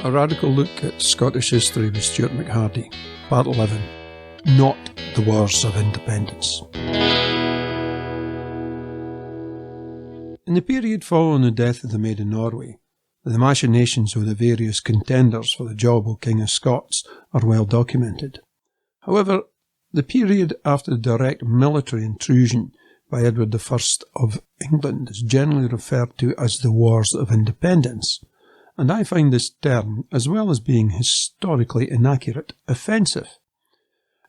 A radical look at Scottish history with Stuart McHardy, Part 11, Not the Wars of Independence. In the period following the death of the Maid of Norway, the machinations of the various contenders for the job of King of Scots are well documented. However, the period after the direct military intrusion by Edward I of England is generally referred to as the Wars of Independence, and I find this term, as well as being historically inaccurate, offensive.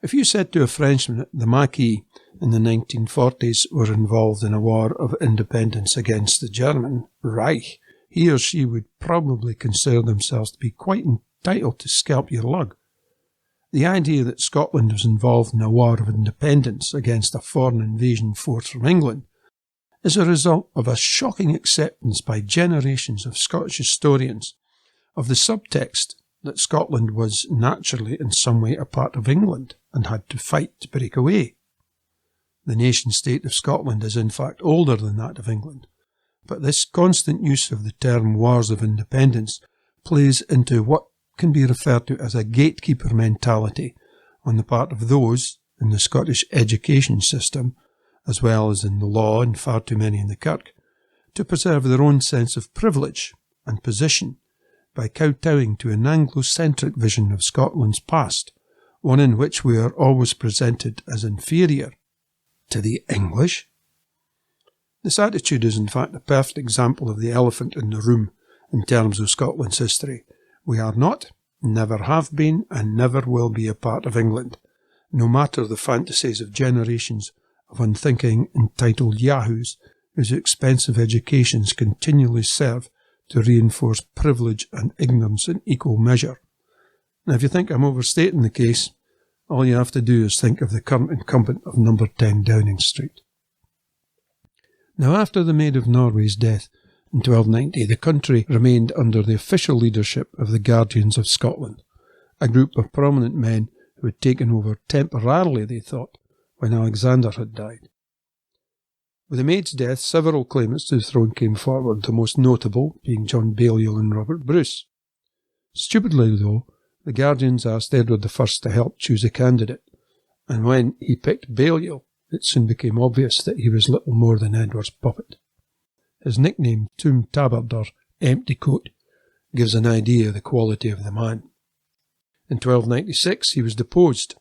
If you said to a Frenchman that the Maquis in the 1940s were involved in a war of independence against the German Reich, he or she would probably consider themselves to be quite entitled to scalp your lug. The idea that Scotland was involved in a war of independence against a foreign invasion force from England is a result of a shocking acceptance by generations of Scottish historians of the subtext that Scotland was naturally in some way a part of England and had to fight to break away. The nation-state of Scotland is in fact older than that of England, but this constant use of the term Wars of Independence plays into what can be referred to as a gatekeeper mentality on the part of those in the Scottish education system, as well as in the law and far too many in the Kirk, to preserve their own sense of privilege and position by kowtowing to an Anglo-centric vision of Scotland's past, one in which we are always presented as inferior to the English. This attitude is in fact a perfect example of the elephant in the room in terms of Scotland's history. We are not, never have been, and never will be a part of England, no matter the fantasies of generations of unthinking, entitled yahoos whose expensive educations continually serve to reinforce privilege and ignorance in equal measure. Now, if you think I'm overstating the case, all you have to do is think of the current incumbent of number 10 Downing Street. Now, after the Maid of Norway's death in 1290, the country remained under the official leadership of the Guardians of Scotland, a group of prominent men who had taken over temporarily, they thought, when Alexander had died. With the Maid's death, several claimants to the throne came forward, the most notable being John Balliol and Robert Bruce. Stupidly, though, the Guardians asked Edward I to help choose a candidate, and when he picked Balliol, it soon became obvious that he was little more than Edward's puppet. His nickname, Toom Tabard, or Empty Coat, gives an idea of the quality of the man. In 1296 he was deposed.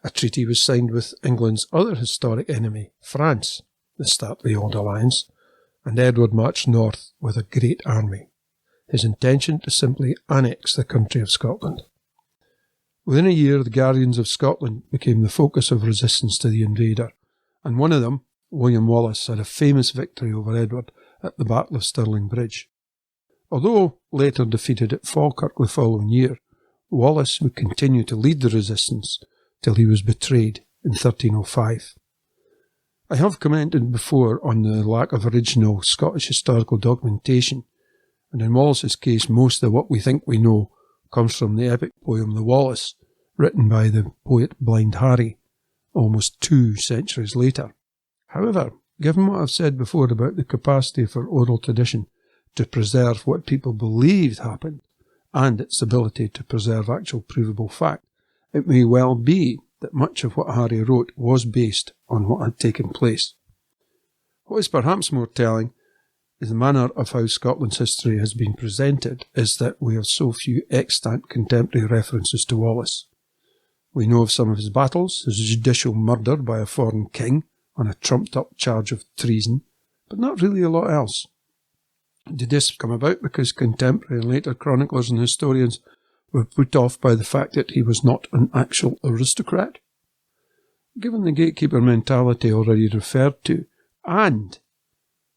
A treaty was signed with England's other historic enemy, France, the start of the Old Alliance, and Edward marched north with a great army, his intention to simply annex the country of Scotland. Within a year, the Guardians of Scotland became the focus of resistance to the invader, and one of them, William Wallace, had a famous victory over Edward at the Battle of Stirling Bridge. Although later defeated at Falkirk the following year, Wallace would continue to lead the resistance till he was betrayed in 1305. I have commented before on the lack of original Scottish historical documentation, and in Wallace's case most of what we think we know comes from the epic poem The Wallace, written by the poet Blind Harry, almost 2 centuries later. However, given what I've said before about the capacity for oral tradition to preserve what people believed happened, and its ability to preserve actual provable fact, it may well be that much of what Harry wrote was based on what had taken place. What is perhaps more telling is the manner of how Scotland's history has been presented is that we have so few extant contemporary references to Wallace. We know of some of his battles, his judicial murder by a foreign king on a trumped-up charge of treason, but not really a lot else. Did this come about because contemporary and later chroniclers and historians were put off by the fact that he was not an actual aristocrat? Given the gatekeeper mentality already referred to, and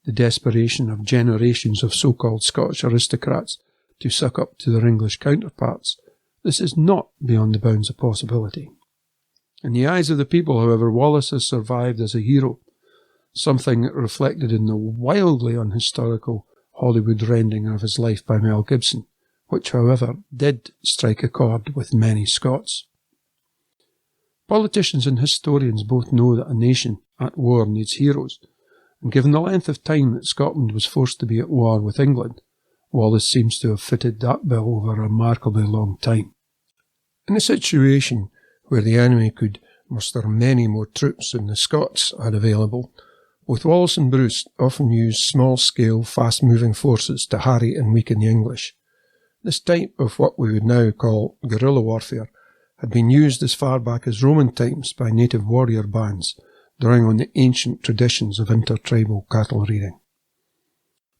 the desperation of generations of so-called Scottish aristocrats to suck up to their English counterparts, this is not beyond the bounds of possibility. In the eyes of the people, however, Wallace has survived as a hero, something reflected in the wildly unhistorical Hollywood rendering of his life by Mel Gibson, which, however, did strike a chord with many Scots. Politicians and historians both know that a nation at war needs heroes, and given the length of time that Scotland was forced to be at war with England, Wallace seems to have fitted that bill over a remarkably long time. In a situation where the enemy could muster many more troops than the Scots had available, both Wallace and Bruce often used small-scale, fast-moving forces to harry and weaken the English. This type of what we would now call guerrilla warfare had been used as far back as Roman times by native warrior bands, drawing on the ancient traditions of intertribal cattle rearing.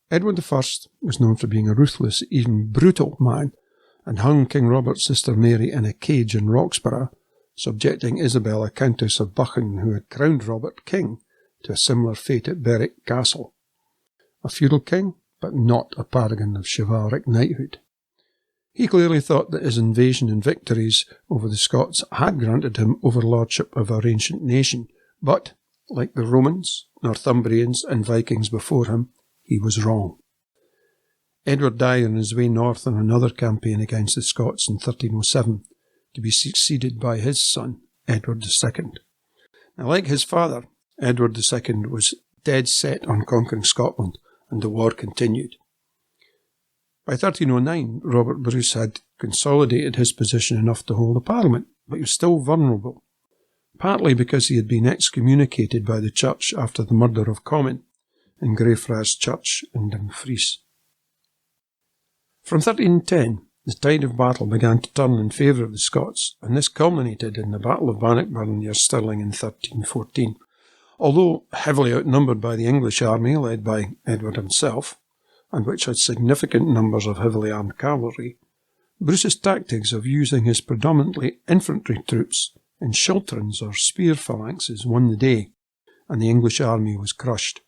Edward I was known for being a ruthless, even brutal man, and hung King Robert's sister Mary in a cage in Roxburgh, subjecting Isabella, Countess of Buchan, who had crowned Robert king, to a similar fate at Berwick Castle. A feudal king, but not a paragon of chivalric knighthood. He clearly thought that his invasion and victories over the Scots had granted him overlordship of our ancient nation, but, like the Romans, Northumbrians and Vikings before him, he was wrong. Edward died on his way north on another campaign against the Scots in 1307, to be succeeded by his son, Edward II. Now, like his father, Edward II was dead set on conquering Scotland, and the war continued. By 1309, Robert Bruce had consolidated his position enough to hold a parliament, but he was still vulnerable, partly because he had been excommunicated by the Church after the murder of Comyn in Greyfriars Church in Dumfries. From 1310, the tide of battle began to turn in favour of the Scots, and this culminated in the Battle of Bannockburn near Stirling in 1314. Although heavily outnumbered by the English army led by Edward himself, and which had significant numbers of heavily armed cavalry, Bruce's tactics of using his predominantly infantry troops in schilterns or spear phalanxes won the day, and the English army was crushed.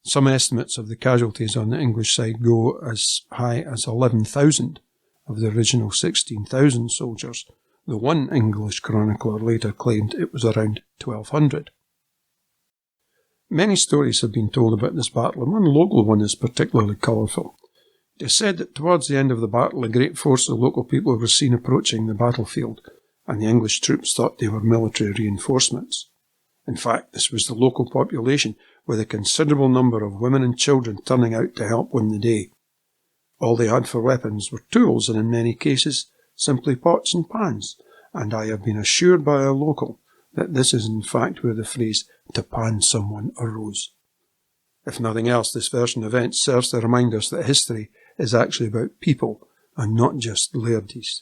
Some estimates of the casualties on the English side go as high as 11,000 of the original 16,000 soldiers, though one English chronicler later claimed it was around 1,200. Many stories have been told about this battle, and one local one is particularly colourful. It is said that towards the end of the battle, a great force of local people were seen approaching the battlefield, and the English troops thought they were military reinforcements. In fact, this was the local population, with a considerable number of women and children turning out to help win the day. All they had for weapons were tools, and in many cases, simply pots and pans, and I have been assured by a local that this is in fact where the phrase "to pan someone" arose. If nothing else, this version of events serves to remind us that history is actually about people and not just lairdies.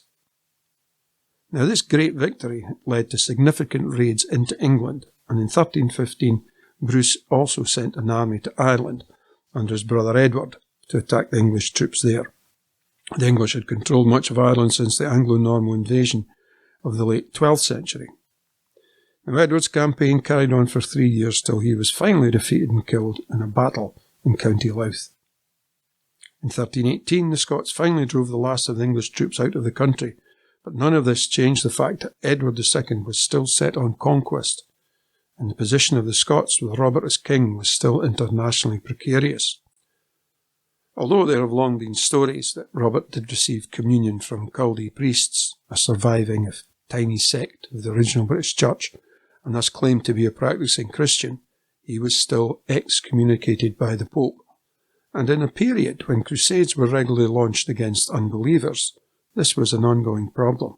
Now, this great victory led to significant raids into England, and in 1315 Bruce also sent an army to Ireland under his brother Edward to attack the English troops there. The English had controlled much of Ireland since the Anglo-Norman invasion of the late 12th century. Now, Edward's campaign carried on for 3 years till he was finally defeated and killed in a battle in County Louth. In 1318, the Scots finally drove the last of the English troops out of the country, but none of this changed the fact that Edward II was still set on conquest, and the position of the Scots with Robert as king was still internationally precarious. Although there have long been stories that Robert did receive communion from Caldee priests, a surviving, if tiny sect of the original British Church, and thus claimed to be a practising Christian, he was still excommunicated by the Pope, and in a period when crusades were regularly launched against unbelievers, this was an ongoing problem.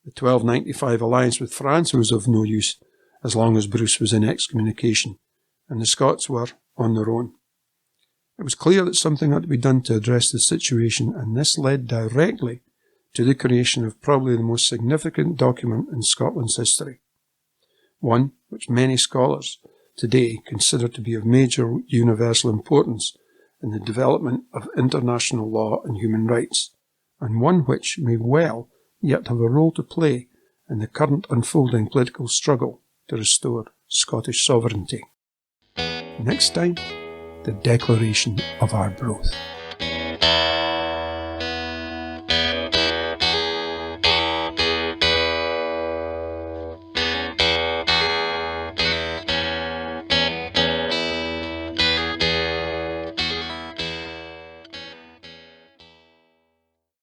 The 1295 alliance with France was of no use as long as Bruce was in excommunication, and the Scots were on their own. It was clear that something had to be done to address the situation, and this led directly to the creation of probably the most significant document in Scotland's history, one which many scholars today consider to be of major universal importance in the development of international law and human rights, and one which may well yet have a role to play in the current unfolding political struggle to restore Scottish sovereignty. Next time, the Declaration of Arbroath.